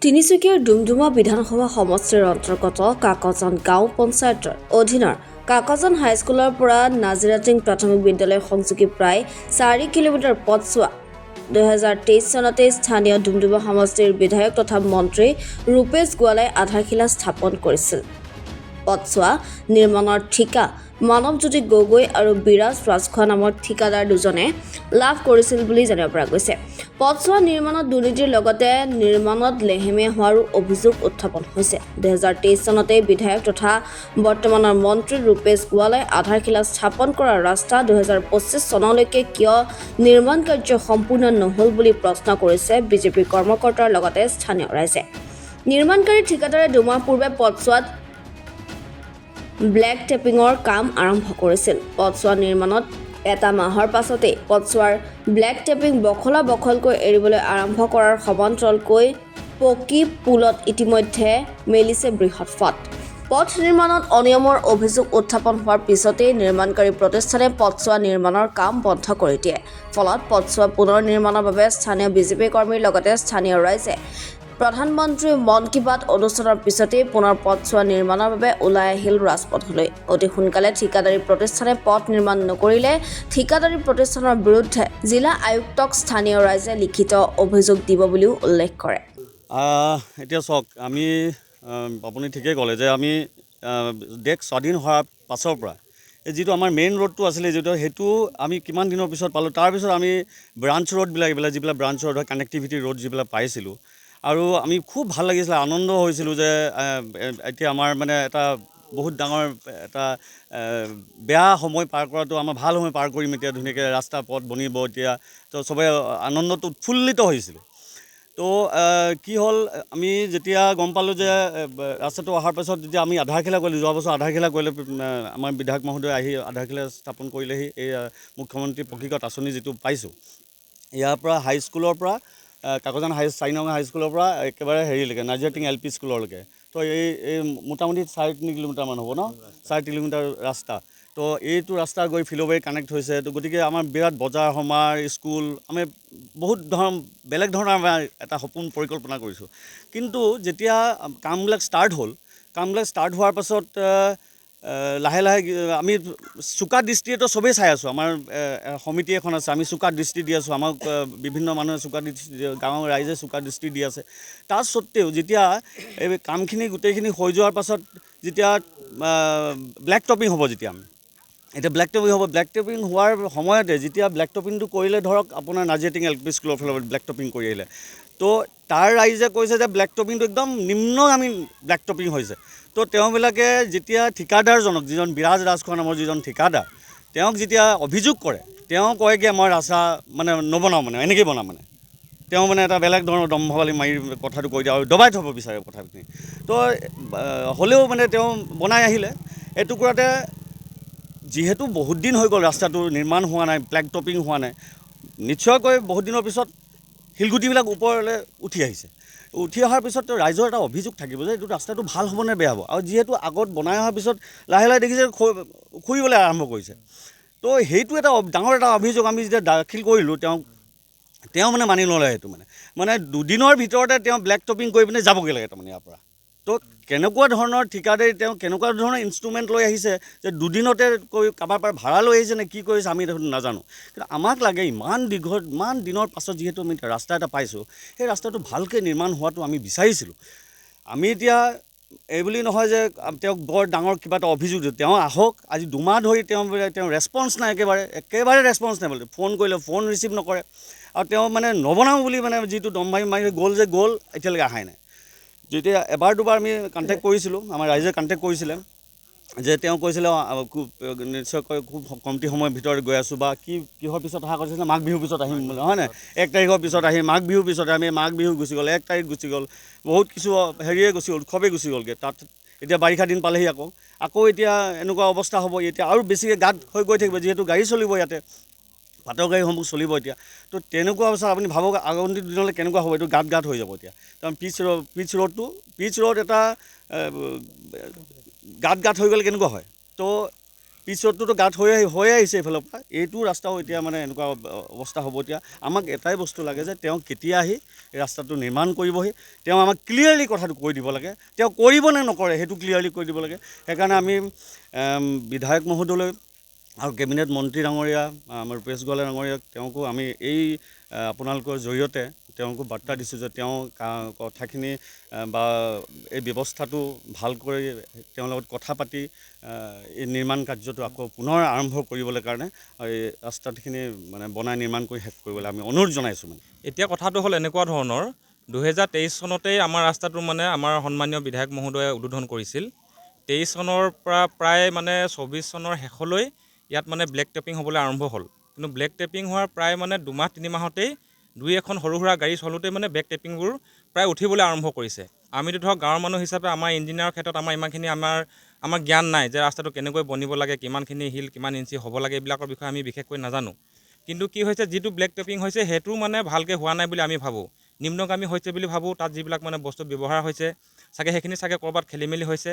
তিনিচুকীয়াৰ ডুমডুমা বিধানসভা সমষ্টিৰ অন্তৰ্গত কাকজান গাঁও পঞ্চায়তৰ অধীনৰ কাকজান হাইস্কুলৰ পৰা নাজিৰাটিং প্ৰাথমিক বিদ্যালয় সংযোগী প্ৰায় 4 কিলোমিটাৰ পথছোৱা 2023 চনতে স্থানীয় ডুমডুমা সমষ্টিৰ বিধায়ক তথা মন্ত্ৰী ৰূপেশ গোৱালাই আধাৰশিলা স্থাপন কৰিছিল। পথছোৱা নিৰ্মাণৰ ঠিকা মানৱজ্যোতি গগৈ আৰু বিৰাজ ৰাজখোৱা নামৰ ঠিকাদাৰ দুজনে লাভ কৰিছিল বুলি জানিব পৰা গৈছে। পথছোৱা নিৰ্মাণত দুৰ্নীতিৰ লগতে নিৰ্মাণত লেহেমীয়া হোৱাৰো অভিযোগ উত্থাপন হৈছে। 2023 চনতে বিধায়ক তথা বৰ্তমানৰ মন্ত্ৰী ৰূপেশ গোৱালাই আধাৰশিলা স্থাপন কৰা ৰাস্তা 2025 চনলৈকে কিয় নিৰ্মাণ কাৰ্য সম্পূৰ্ণ নহল বুলি প্ৰশ্ন কৰিছে বিজেপি কৰ্মকৰ্তাৰ লগতে স্থানীয় ৰাইজে। নিৰ্মাণকাৰী ঠিকাদাৰে দুমাহ পূৰ্বে পথছোৱাত ব্লেক টেপিঙৰ কাম আৰম্ভ কৰিছিল। পথছোৱা নিৰ্মাণত এটা মাহৰ পাছতেই পথছোৱাৰ ব্লেক টেপিং বখলা-বখলকৈ এৰিবলৈ আৰম্ভ কৰাৰ সমান্তৰালকৈ পকী পুলত ইতিমধ্যে মেলিছে বৃহৎ ফাট। পথ নিৰ্মাণত অনিয়মৰ অভিযোগ উত্থাপন হোৱাৰ পিছতেই নিৰ্মাণকাৰী প্ৰতিষ্ঠানে পথছোৱা নিৰ্মাণৰ কাম বন্ধ কৰি দিয়ে। ফলত পথছোৱা পুনৰ নিৰ্মাণৰ বাবে স্থানীয় বিজেপি কৰ্মীৰ লগতে স্থানীয় ৰাইজে প্ৰধানমন্ত্ৰী মন কী বাত অনুষ্ঠানৰ পিছতেই পুনৰ পথছোৱা নিৰ্মাণৰ বাবে ওলাই আহিল ৰাজপথলৈ। অতি সোনকালে ঠিকাদাৰী প্ৰতিষ্ঠানে পথ নিৰ্মাণ নকৰিলে ঠিকাদাৰী প্ৰতিষ্ঠানৰ বিৰুদ্ধে জিলা আয়ুক্তক স্থানীয় ৰাইজে লিখিত অভিযোগ দিব বুলিও উল্লেখ কৰে। এতিয়া চাওক, আমি আপুনি ঠিকেই ক'লে যে আমি দেশ স্বাধীন হোৱাৰ পাছৰ পৰা এই যিটো আমাৰ মেইন ৰোডটো আছিলে সেইটো আমি কিমান দিনৰ পিছত পালোঁ। তাৰপিছত আমি ব্ৰাঞ্চ ৰোডবিলাক যিবিলাক ব্ৰাঞ্চ ৰোড হয়, কানেক্টিভিটি ৰোড যিবিলাক পাইছিলোঁ আৰু আমি খুব ভাল লাগিছিলে, আনন্দ হৈছিলোঁ যে এতিয়া আমাৰ মানে এটা বহুত ডাঙৰ এটা বেয়া সময় পাৰ কৰাটো আমাৰ ভাল সময় পাৰ কৰিম, এতিয়া ধুনীয়াকৈ ৰাস্তা পথ বনিব এতিয়া, তো চবেই আনন্দত উৎফুল্লিত হৈছিলোঁ। তো কি হ'ল, আমি যেতিয়া গম পালোঁ যে ৰাস্তাটো অহাৰ পাছত যেতিয়া আমি আধাৰশিলা কৰিলোঁ, যোৱা বছৰ আধাৰশিলা কৰিলে আমাৰ বিধায়ক মহোদয় আহি আধাৰশিলা স্থাপন কৰিলেহি। এই মুখ্যমন্ত্ৰী পকীঘট আঁচনি যিটো পাইছোঁ, ইয়াৰ পৰা হাইস্কুলৰ পৰা কাকজান 4 নং হাইস্কুলৰ পৰা একেবাৰে হেৰিলৈকে নাজিৰাটিং LP স্কুললৈকে, তো এই মোটামুটি 4-3 কিলোমিটাৰমান হ'ব ন, 4 কিলোমিটাৰ ৰাস্তা। তো এইটো ৰাস্তা গৈ ফিল'বাৰী কানেক্ট হৈছে। তো গতিকে আমাৰ বিৰাট বজাৰ সমাৰ স্কুল আমি বহুত বেলেগ ধৰণৰ আমাৰ এটা সপোন পৰিকল্পনা কৰিছোঁ। কিন্তু যেতিয়া কামবিলাক ষ্টাৰ্ট হোৱাৰ পাছত লাহে লাহে আমি চোকা দৃষ্টিয়েতো চবেই চাই আছোঁ। আমাৰ সমিতি এখন আছে, আমি চোকা দৃষ্টি দি আছোঁ, আমাক বিভিন্ন মানুহে চোকা দৃষ্টি, গাঁৱৰ ৰাইজে চোকা দৃষ্টি দি আছে। তাৰ স্বত্তেও যেতিয়া এই কামখিনি গোটেইখিনি হৈ যোৱাৰ পাছত যেতিয়া ব্লেক টপিং হ'ব, এতিয়া ব্লেক টপিং হোৱাৰ সময়তে যেতিয়া ব্লেক টপিংটো কৰিলে, ধৰক আপোনাৰ নাজিৰাটিং LP স্কুলৰ ফালৰ ব্লেক টপিং কৰি আহিলে, তো তাৰ ৰাইজে কৈছে যে ব্লেক টপিংটো একদম নিম্নগামী ব্লেক টপিং হৈছে। তো তেওঁবিলাকে যেতিয়া ঠিকাদাৰজনক, যিজন বিৰাজ ৰাজখোৱা নামৰ যিজন ঠিকাদাৰ, তেওঁক যেতিয়া অভিযোগ কৰে, তেওঁ কয়গৈ মই ৰাস্তা মানে নবনাওঁ, মানে এনেকৈয়ে বনাম, মানে তেওঁ মানে এটা বেলেগ ধৰণৰ দম্ভৱালি মাৰি কথাটো কৈ দিয়ে আৰু দবাই থ'ব বিচাৰে কথাখিনি। তো হ'লেও মানে তেওঁ বনাই আহিলে। এটুকুৰাতে যিহেতু বহুত দিন হৈ গ'ল ৰাস্তাটো নিৰ্মাণ হোৱা নাই, ব্লেক টপিং হোৱা নাই, নিশ্চয়কৈ বহুত দিনৰ পিছত শিলগুটিবিলাক ওপৰলৈ উঠি আহিছে। উঠি অহাৰ পিছত ৰাইজৰ এটা অভিযোগ থাকিব যে এইটো ৰাস্তাটো ভাল হ'ব নে বেয়া হ'ব। আৰু যিহেতু আগত বনাই অহাৰ পিছত লাহে লাহে দেখিছে খুৰিবলৈ আৰম্ভ কৰিছে। তো সেইটো এটা ডাঙৰ এটা অভিযোগ আমি যেতিয়া দাখিল কৰিলোঁ, তেওঁ মানে মানি নলয়। সেইটো মানে দুদিনৰ ভিতৰতে তেওঁ ব্লেক টপিং কৰি পিনে যাবগৈ লাগে তাৰমানে ইয়াৰ পৰা। তো কেনেকুৱা ধৰণৰ ঠিকাদাৰী, তেওঁ কেনেকুৱা ধৰণৰ ইনষ্ট্ৰুমেণ্ট লৈ আহিছে যে দুদিনতে কৈ কাৰোবাৰ পৰা ভাড়া লৈ আহিছে নে কি কৰিছে আমি দেখোন নাজানো। কিন্তু আমাক লাগে ইমান দিনৰ পাছত যিহেতু আমি ৰাস্তা এটা পাইছোঁ, সেই ৰাস্তাটো ভালকৈ নিৰ্মাণ হোৱাটো আমি বিচাৰিছিলোঁ। আমি এতিয়া এইবুলি নহয় যে তেওঁক বৰ ডাঙৰ কিবা এটা অভিযোগ দিওঁ, তেওঁ আহক। আজি 2 মাহ ধৰি তেওঁ ৰেছপন্স নাই, একেবাৰে ৰেছপন্স নাই বোলে। ফোন কৰিলে ফোন ৰিচিভ নকৰে, আৰু তেওঁ মানে নবনাওঁ বুলি মানে যিটো দম মাৰি গ'ল এতিয়ালৈকে অহাই নাই। যেতিয়া এবাৰ দুবাৰ আমি কণ্টেক্ট কৰিছিলোঁ, আমাৰ ৰাইজে কণ্টেক্ট কৰিছিলে যে তেওঁ কৈছিলে নিশ্চয়কৈ খুব কমটি সময়ৰ ভিতৰত গৈ আছোঁ, বা কিহৰ পিছত অহা কৈছিলে, মাঘ বিহুৰ পিছত আহিম বোলে, হয় নাই, 1 তাৰিখৰ পিছত আহিম, মাঘ বিহুৰ পিছত আমি মাঘ বিহু গুচি গ'ল, 1 তাৰিখ গুচি গ'ল, বহুত কিছু হেৰিয়ে গুচি গ'ল, উৎসৱেই গুচি গ'লগৈ। তাত এতিয়া বাৰিষা দিন পালেহি, আকৌ এতিয়া এনেকুৱা অৱস্থা হ'ব। এতিয়া আৰু বেছিকৈ গাঁত হৈ গৈ থাকিব, যিহেতু গাড়ী চলিব ইয়াতে, পাটৰ গাড়ীসমূহ চলিব এতিয়া। তো তেনেকুৱা অৱস্থা আপুনি ভাবক আগন্তুক দিনলৈ কেনেকুৱা হ'ব, এইটো গাঁত হৈ যাব এতিয়া। কাৰণ পিচ ৰোড এটা গাঁত হৈ গ'লে কেনেকুৱা হয়। তো পিচ ৰোডটোতো গাঁত হৈ আহিছে এইফালৰ পৰা এইটো ৰাস্তাও এতিয়া মানে এনেকুৱা অৱস্থা হ'ব এতিয়া আমাক এটাই বস্তু লাগে যে তেওঁ কেতিয়া আহি এই ৰাস্তাটো নিৰ্মাণ কৰিবহি তেওঁ আমাক ক্লিয়াৰলি কথাটো কৈ দিব লাগে তেওঁ কৰিব নে নকৰে সেইটো ক্লিয়াৰলি কৈ দিব লাগে সেইকাৰণে আমি বিধায়ক মহোদয়লৈ আৰু কেবিনেট মন্ত্ৰী ডাঙৰীয়া আমাৰ ৰূপেশ গোৱালা ডাঙৰীয়াক তেওঁকো আমি এই আপোনালোকৰ জৰিয়তে তেওঁকো বাৰ্তা দিছোঁ যে তেওঁ কথাখিনি বা এই ব্যৱস্থাটো ভালকৈ তেওঁৰ লগত কথা পাতি এই নিৰ্মাণ কাৰ্যটো আকৌ পুনৰ আৰম্ভ কৰিবলৈ কাৰণে এই ৰাস্তাখিনি মানে বনাই নিৰ্মাণ কৰি শেষ কৰিবলৈ আমি অনুৰোধ জনাইছোঁ মানে এতিয়া কথাটো হ'ল এনেকুৱা ধৰণৰ 2023 চনতেই আমাৰ ৰাস্তাটো মানে আমাৰ সন্মানীয় বিধায়ক মহোদয়ে উদ্বোধন কৰিছিল 23 চনৰ পৰা প্ৰায় মানে 24 চনৰ শেষলৈ ইয়াত মানে ব্লেক টেপিং হ'বলৈ আৰম্ভ হ'ল কিন্তু ব্লেক টেপিং হোৱাৰ প্ৰায় মানে 2-3 মাহতেই দুই এখন সৰু সুৰা গাড়ী চলোতে মানে ব্লেক টেপিংবোৰ প্ৰায় উঠিবলৈ আৰম্ভ কৰিছে আমিতো ধৰক গাঁৱৰ মানুহ হিচাপে আমাৰ ইঞ্জিনিয়াৰৰ ক্ষেত্ৰত আমাৰ ইমানখিনি আমাৰ জ্ঞান নাই যে ৰাস্তাটো কেনেকৈ বনিব লাগে কিমানখিনি হিল কিমান ইঞ্চি হ'ব লাগে এইবিলাকৰ বিষয়ে আমি বিশেষকৈ নাজানো কিন্তু কি হৈছে যিটো ব্লেক টেপিং হৈছে সেইটো মানে ভালকৈ হোৱা নাই বুলি আমি ভাবোঁ নিম্নগামী হৈছে বুলি ভাবোঁ তাত যিবিলাক মানে বস্তু ব্যৱহাৰ হৈছে চাগে সেইখিনি চাগে ক'ৰবাত খেলিমেলি হৈছে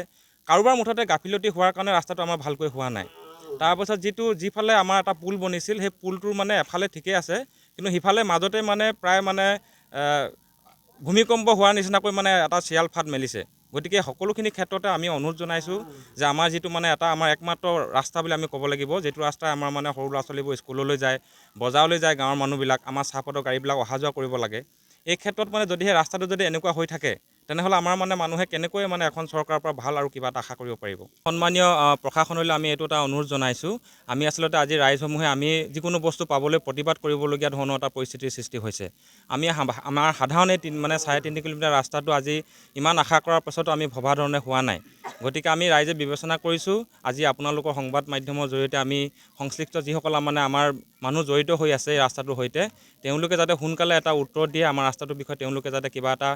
কাৰোবাৰ মুঠতে গাফিলতি হোৱাৰ কাৰণে ৰাস্তাটো আমাৰ ভালকৈ হোৱা নাই তাৰপাছত যিফালে আমাৰ এটা পুল বনিছিল সেই পুলটোৰ মানে এফালে ঠিকে আছে কিন্তু সিফালে মাজতে মানে প্ৰায় মানে ভূমিকম্প হোৱাৰ নিচিনাকৈ মানে এটা চিয়াল ফাট মেলিছে গতিকে সকলোখিনি ক্ষেত্ৰতে আমি অনুৰোধ জনাইছোঁ যে আমাৰ যিটো মানে এটা আমাৰ একমাত্ৰ ৰাস্তা বুলি আমি ক'ব লাগিব যিটো ৰাস্তাই আমাৰ মানে সৰু ল'ৰা ছোৱালীবোৰ স্কুললৈ যায় বজাৰলৈ যায় গাঁৱৰ মানুহবিলাক আমাৰ চাহপাতৰ গাড়ীবিলাক অহা যোৱা কৰিব লাগে এই ক্ষেত্ৰত মানে যদিহে ৰাস্তাটো যদি এনেকুৱা হৈ থাকে তেনেহ'লে আমাৰ মানে মানুহে কেনেকৈ মানে এখন চৰকাৰৰ পৰা ভাল আৰু কিবা এটা আশা কৰিব পাৰিব সন্মানীয় প্ৰশাসনলৈ আমি এইটো এটা অনুৰোধ জনাইছোঁ আমি আচলতে আজি ৰাইজসমূহে আমি যিকোনো বস্তু পাবলৈ প্ৰতিবাদ কৰিবলগীয়া ধৰণৰ এটা পৰিস্থিতিৰ সৃষ্টি হৈছে আমি আমাৰ সাধাৰণে মানে 3.5 কিলোমিটাৰ ৰাস্তাটো আজি ইমান আশা কৰাৰ পাছতো আমি ভবা ধৰণে হোৱা নাই গতিকে আমি ৰাইজে বিবেচনা কৰিছোঁ আজি আপোনালোকৰ সংবাদ মাধ্যমৰ জৰিয়তে আমি সংশ্লিষ্ট যিসকল মানে আমাৰ মানুহ জড়িত হৈ আছে এই ৰাস্তাটোৰ সৈতে তেওঁলোকে যাতে সোনকালে এটা উত্তৰ দিয়ে আমাৰ ৰাস্তাটোৰ বিষয়ে তেওঁলোকে যাতে কিবা এটা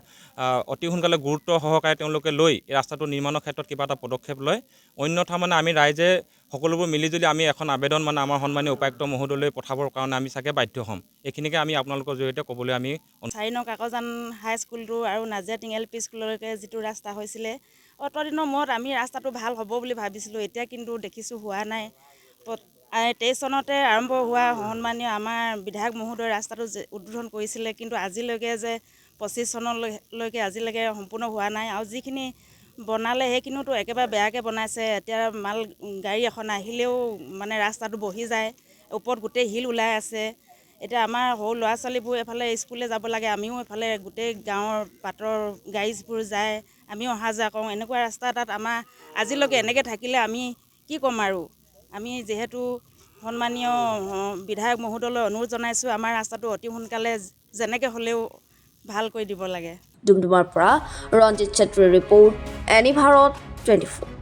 অতি সোনকালে গুৰুত্ব সহকাৰে তেওঁলোকে লৈ এই ৰাস্তাটো নিৰ্মাণৰ ক্ষেত্ৰত কিবা এটা পদক্ষেপ লয় অন্যথা মানে আমি ৰাইজে সকলোবোৰ মিলিজুলি আমি এখন আবেদন মানে আমাৰ সন্মানীয় উপায়ুক্ত মহোদয়লৈ পঠাবৰ কাৰণে আমি চাগে বাধ্য হ'ম এইখিনিকে আমি আপোনালোকৰ জৰিয়তে ক'বলৈ আমি 4 নং কাকজান হাইস্কুলটো আৰু নাজিৰা টিং LP স্কুললৈকে যিটো ৰাস্তা হৈছিলে অতদিনৰ মূৰত আমি ৰাস্তাটো ভাল হ'ব বুলি ভাবিছিলোঁ এতিয়া কিন্তু দেখিছোঁ হোৱা নাই 23 চনতে আৰম্ভ হোৱা সন্মানীয় আমাৰ বিধায়ক মহোদয় ৰাস্তাটো উদ্বোধন কৰিছিলে কিন্তু আজিলৈকে যে 25 চনলৈকে আজিলৈকে সম্পূৰ্ণ হোৱা নাই আৰু যিখিনি বনালে সেইখিনিওতো একেবাৰে বেয়াকৈ বনাইছে এতিয়া মাল গাড়ী এখন আহিলেও মানে ৰাস্তাটো বহি যায় ওপৰত গোটেই হিল ওলাই আছে এতিয়া আমাৰ সৰু ল'ৰা ছোৱালীবোৰ এফালে স্কুললৈ যাব লাগে আমিও এফালে গোটেই গাঁৱৰ পাতৰ গাড়ীবোৰ যায় আমিও অহা যোৱা কৰোঁ এনেকুৱা ৰাস্তা এটাত আমাৰ আজিলৈকে এনেকৈ থাকিলে আমি কি ক'ম আৰু আমি যিহেতু সন্মানীয় বিধায়ক মহোদয়লৈ অনুৰোধ জনাইছোঁ আমাৰ ৰাস্তাটো অতি সোনকালে যেনেকৈ হ'লেও ভাল কৰি দিব লাগে ডুমডুমাৰ পৰা ৰঞ্জিত চেত্ৰীৰ ৰিপৰ্ট এনি ভাৰত 24